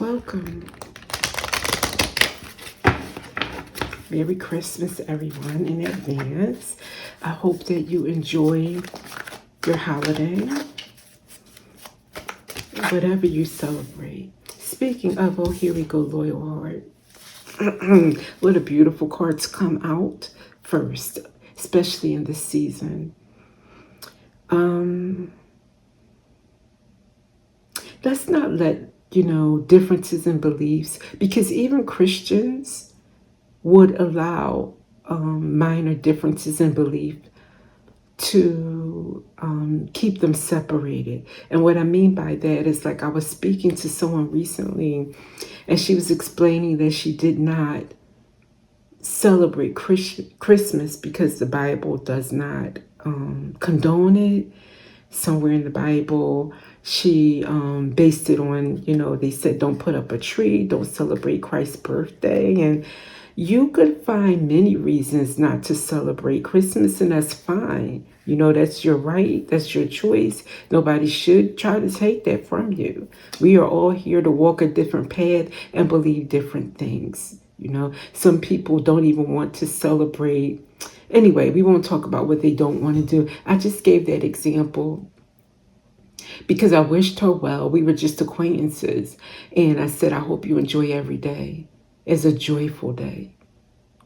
Welcome. Merry Christmas, everyone, in advance. I hope that you enjoy your holiday, whatever you celebrate. Speaking of, oh, here we go, Loyal Heart. What a beautiful cards come out first, especially in this season. Let's not let, differences in beliefs, because even Christians would allow minor differences in belief to keep them separated. And what I mean by that is, like, I was speaking to someone recently, and she was explaining that she did not celebrate Christmas because the Bible does not condone it. Somewhere in the Bible, she based it on, they said don't put up a tree, don't celebrate Christ's birthday. And you could find many reasons not to celebrate Christmas, and that's fine. That's your right, that's your choice. Nobody should try to take that from you. We are all here to walk a different path and believe different things. Some people don't even want to celebrate. Anyway, we won't talk about what they don't want to do. I just gave that example because I wished her well. We were just acquaintances. And I said, I hope you enjoy every day as a joyful day,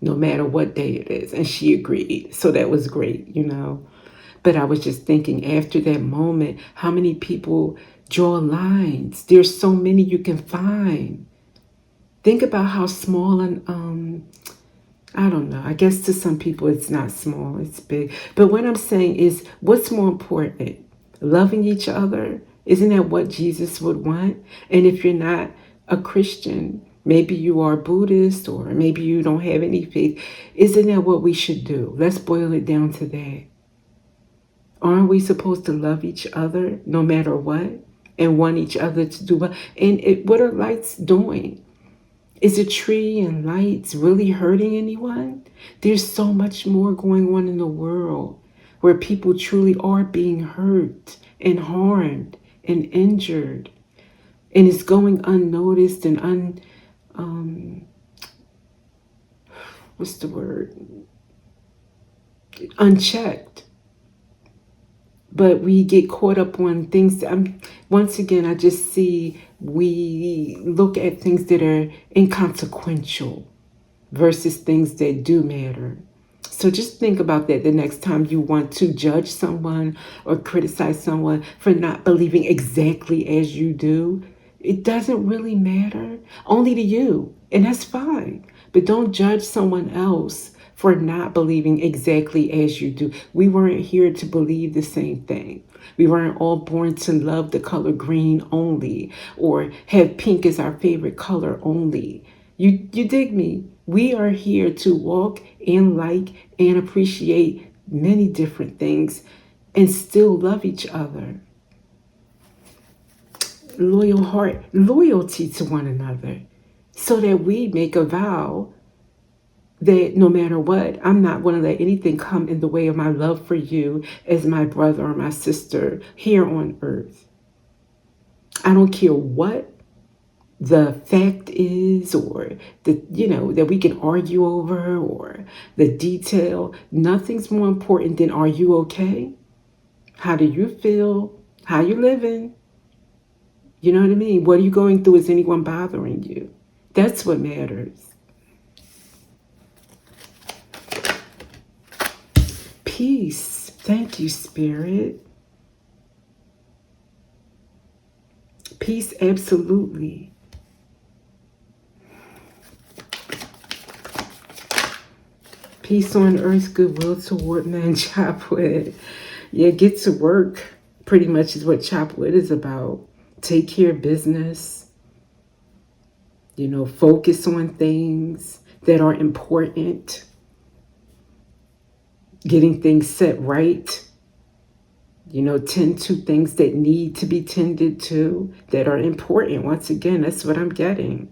no matter what day it is. And she agreed. So that was great, But I was just thinking, after that moment, how many people draw lines? There's so many you can find. Think about how small and I don't know. I guess to some people it's not small, it's big. But what I'm saying is, what's more important? Loving each other? Isn't that what Jesus would want? And if you're not a Christian, maybe you are Buddhist, or maybe you don't have any faith, isn't that what we should do? Let's boil it down to that. Aren't we supposed to love each other no matter what, and want each other to do well? And what are lights doing? Is a tree and lights really hurting anyone? There's so much more going on in the world where people truly are being hurt and harmed and injured. And it's going unnoticed and what's the word? Unchecked. But we get caught up on things. Once again, I just see we look at things that are inconsequential versus things that do matter. So just think about that the next time you want to judge someone or criticize someone for not believing exactly as you do. It doesn't really matter, only to you, and that's fine. But don't judge someone else for not believing exactly as you do. We weren't here to believe the same thing. We weren't all born to love the color green only, or have pink as our favorite color only. You dig me? We are here to walk and like and appreciate many different things and still love each other. Loyal heart, loyalty to one another, so that we make a vow that no matter what, I'm not going to let anything come in the way of my love for you as my brother or my sister here on earth. I don't care what the fact is, or that we can argue over, or the detail. Nothing's more important than, are you okay? How do you feel? How you living? You know what I mean? What are you going through? Is anyone bothering you? That's what matters. Peace. Thank you, Spirit. Peace, absolutely. Peace on earth, goodwill toward man, Chopwood. Yeah, get to work, pretty much is what Chopwood is about. Take care of business. Focus on things that are important. Getting things set right. Tend to things that need to be tended to, that are important. Once again, that's what I'm getting.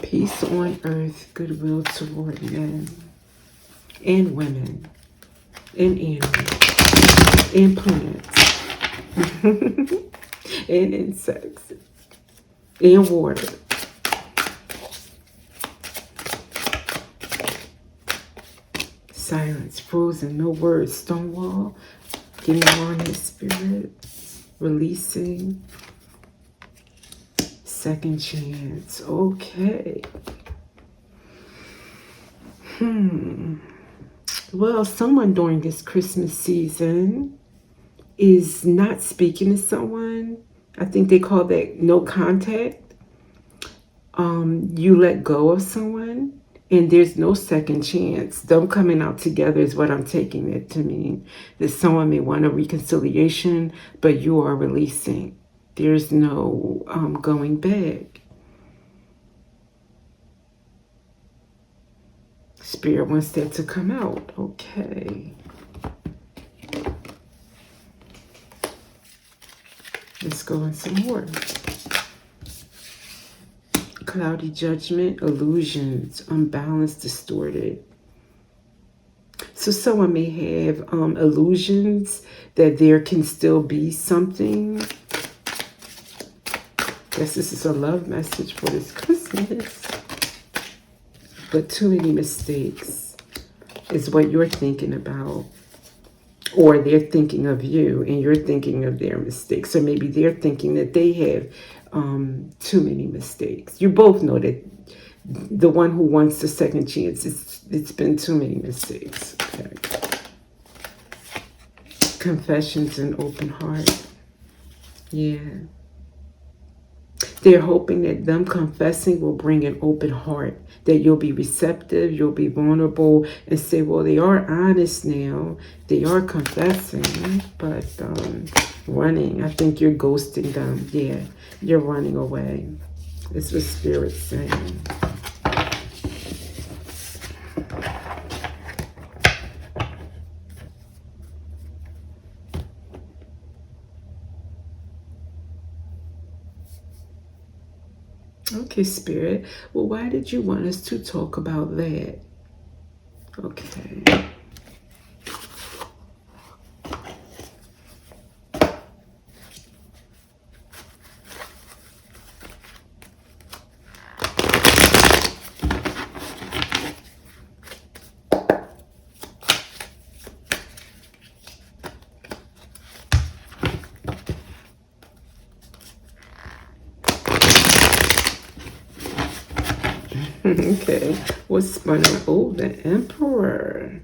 Peace on earth, goodwill toward men and women and animals and plants and insects and water. Silence, frozen, no words, stonewall, getting on his spirit, releasing, second chance. Okay. Well, someone during this Christmas season is not speaking to someone. I think they call that no contact. You let go of someone and there's no second chance. Them coming out together is what I'm taking it to mean. That someone may want a reconciliation, but you are releasing. There's no going back. Spirit wants that to come out. Okay. Let's go in some more. Cloudy judgment, illusions, unbalanced, distorted. So someone may have illusions that there can still be something. Guess this is a love message for this Christmas. But too many mistakes is what you're thinking about. Or they're thinking of you and you're thinking of their mistakes. Or maybe they're thinking that they have too many mistakes. You both know that the one who wants the second chance, it's been too many mistakes. Okay. Confessions and open heart. Yeah. They're hoping that them confessing will bring an open heart, that you'll be receptive, you'll be vulnerable, and say, well, they are honest now. They are confessing, but running. I think you're ghosting them. Yeah, you're running away. It's what Spirit's saying. Okay, Spirit. Well, why did you want us to talk about that? Okay. Okay. What's spun up? Oh, the Emperor.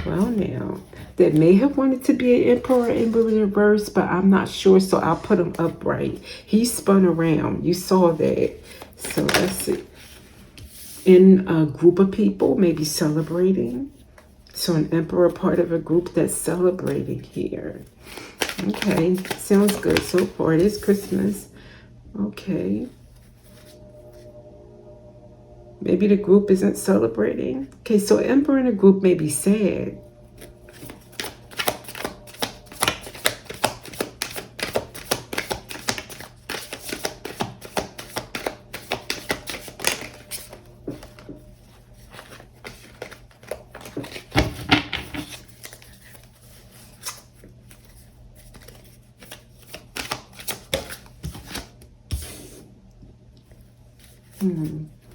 Well, now, that may have wanted to be an emperor in reverse, but I'm not sure, so I'll put him upright. He spun around. You saw that. So let's see. In a group of people, maybe celebrating. So an emperor, part of a group that's celebrating here. Okay, sounds good so far. It is Christmas. Okay. Maybe the group isn't celebrating. Okay, so emperor in a group may be sad.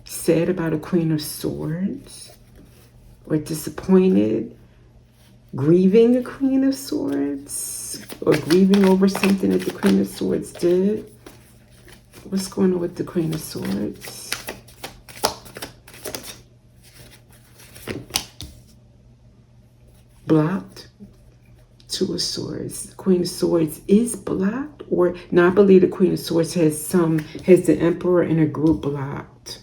Sad about a Queen of Swords, or disappointed, grieving a Queen of Swords, or grieving over something that the Queen of Swords did. What's going on with the Queen of Swords? Blocked. Two of Swords. The Queen of Swords is blocked, or no, I believe the Queen of Swords has the Emperor in a group blocked.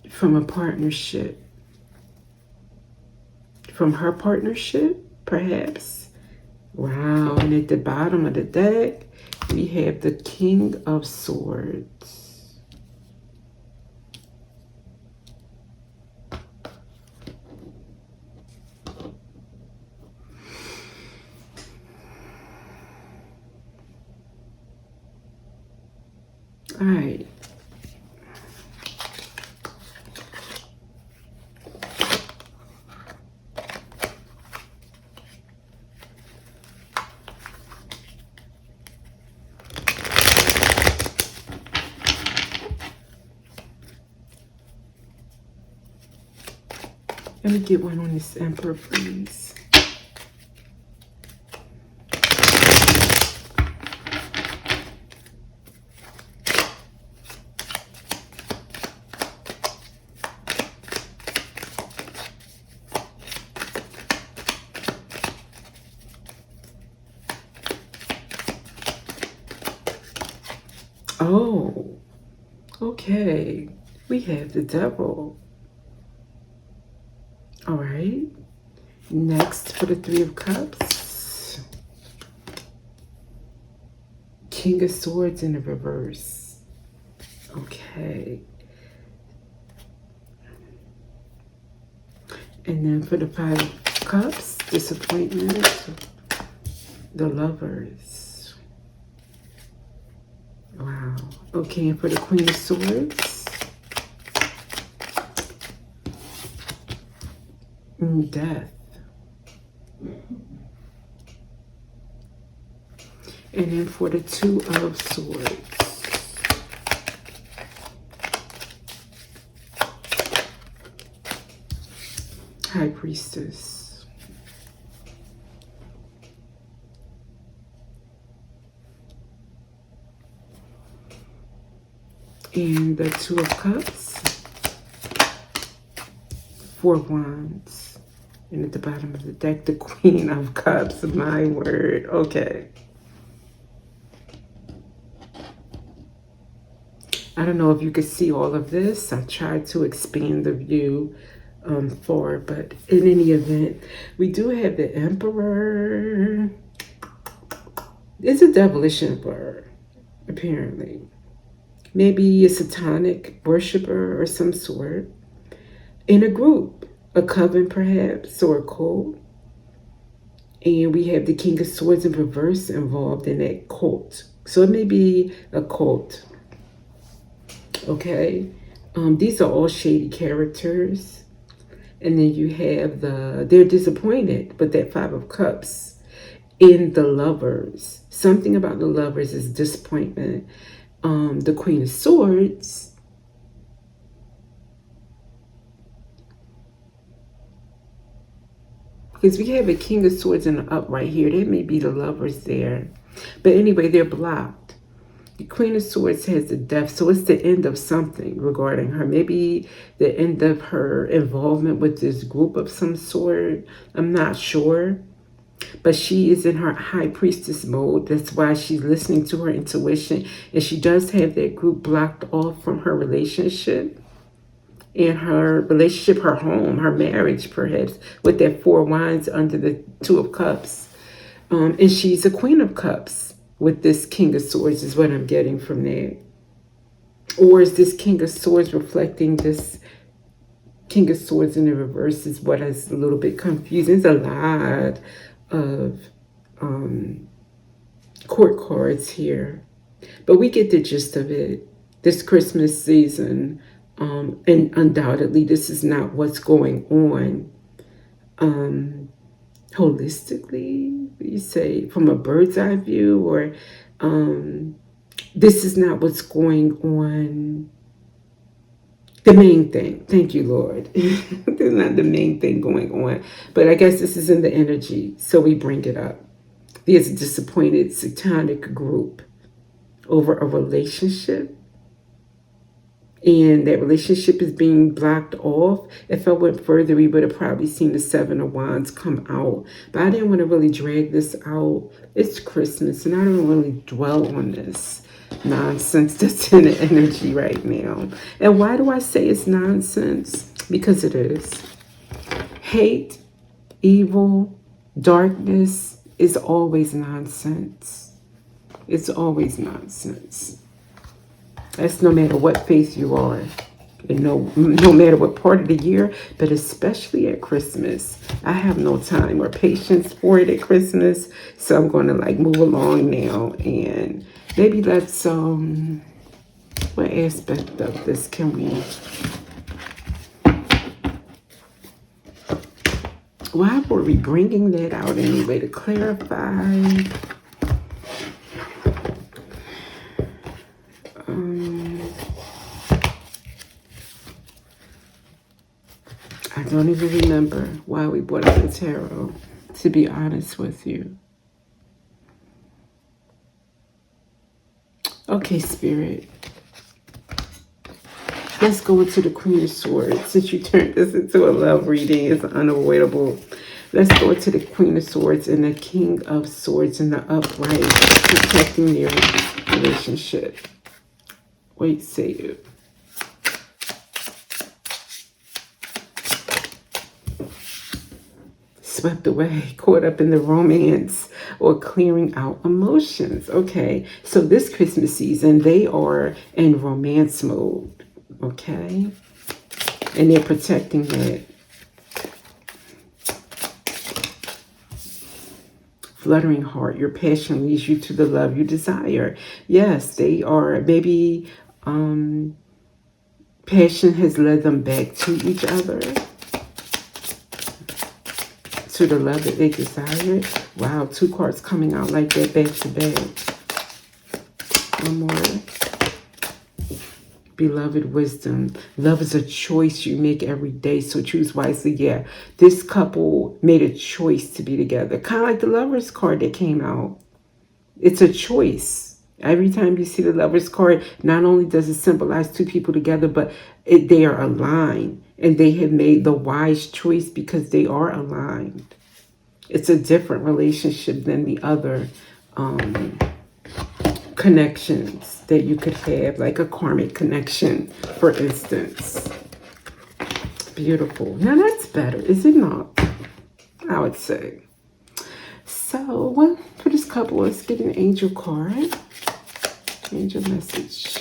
From a partnership. From her partnership, perhaps. Wow, and at the bottom of the deck, we have the King of Swords. All right. Let me get one on this Emperor, please. Oh, okay. We have the Devil. All right. Next, for the Three of Cups, King of Swords in the reverse. Okay. And then for the Five of Cups, Disappointment, the Lovers. Wow. Okay, and for the Queen of Swords, Death. And then for the Two of Swords, High Priestess. And the Two of Cups, Four of Wands. And at the bottom of the deck, the Queen of Cups. My word. Okay. I don't know if you could see all of this. I tried to expand the view but in any event, we do have the Emperor. It's a devilish emperor, apparently. Maybe a satanic worshiper or some sort. In a group, a coven perhaps, or a cult. And we have the King of Swords in reverse involved in that cult. So it may be a cult. Okay. These are all shady characters. And then you have they're disappointed with that Five of Cups in the Lovers. Something about the Lovers is disappointment. The Queen of Swords, because we have a King of Swords in the upright here. There may be the Lovers there. But anyway, they're blocked. The Queen of Swords has the Death, so it's the end of something regarding her. Maybe the end of her involvement with this group of some sort. I'm not sure. But she is in her High Priestess mode. That's why she's listening to her intuition. And she does have that group blocked off from her relationship. And her relationship, her home, her marriage, perhaps, with that Four of Wands under the Two of Cups. And she's a Queen of Cups with this King of Swords is what I'm getting from that. Or is this King of Swords reflecting this King of Swords in the reverse is what is a little bit confusing. There's a lot of court cards here. But we get the gist of it. This Christmas season, and undoubtedly this is not what's going on holistically, you say, from a bird's eye view, or this is not what's going on. The main thing. Thank you, Lord. This is not the main thing going on. But I guess this is in the energy, so we bring it up. There's a disappointed satanic group over a relationship. And that relationship is being blocked off. If I went further, we would have probably seen the Seven of Wands come out. But I didn't want to really drag this out. It's Christmas, and I don't really dwell on this nonsense that's in the energy right now. And why do I say it's nonsense? Because it is. Hate, evil, darkness is always nonsense. It's always nonsense. That's no matter what faith you are, and no matter what part of the year, but especially at Christmas. I have no time or patience for it at Christmas, so I'm going to move along now, and maybe let's What aspect of this can we... Why were we bringing that out anyway? To clarify. I don't even remember why we brought up the tarot, to be honest with you. Okay, Spirit. Let's go into the Queen of Swords. Since you turned this into a love reading, it's unavoidable. Let's go into the Queen of Swords and the King of Swords in the upright, protecting your relationship. Wait, say it. Swept away, caught up in the romance, or clearing out emotions. Okay, so this Christmas season, they are in romance mode. Okay, and they're protecting that. Fluttering heart, your passion leads you to the love you desire. Yes, they are, maybe passion has led them back to each other, to the love that they desire. Wow, 2 cards coming out like that, back to back. One more. Beloved wisdom. Love is a choice you make every day, so choose wisely. Yeah, this couple made a choice to be together. Kind of like the Lover's card that came out. It's a choice. Every time you see the Lover's card, not only does it symbolize 2 people together, but they are aligned. And they have made the wise choice because they are aligned. It's a different relationship than the other connections that you could have, like a karmic connection, for instance. Beautiful. Now that's better, is it not? I would say. So, well, for this couple, let's get an angel card. Angel message.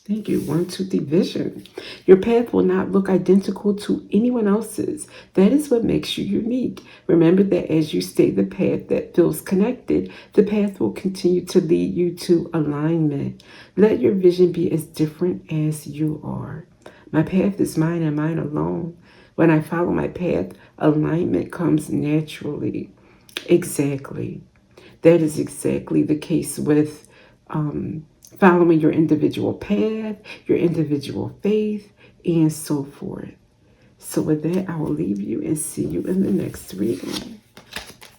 Thank you. 1, 2, 3, vision. Your path will not look identical to anyone else's. That is what makes you unique. Remember that as you stay the path that feels connected, the path will continue to lead you to alignment. Let your vision be as different as you are. My path is mine and mine alone. When I follow my path, alignment comes naturally. Exactly. That is exactly the case with following your individual path, your individual faith, and so forth. So with that, I will leave you and see you in the next reading.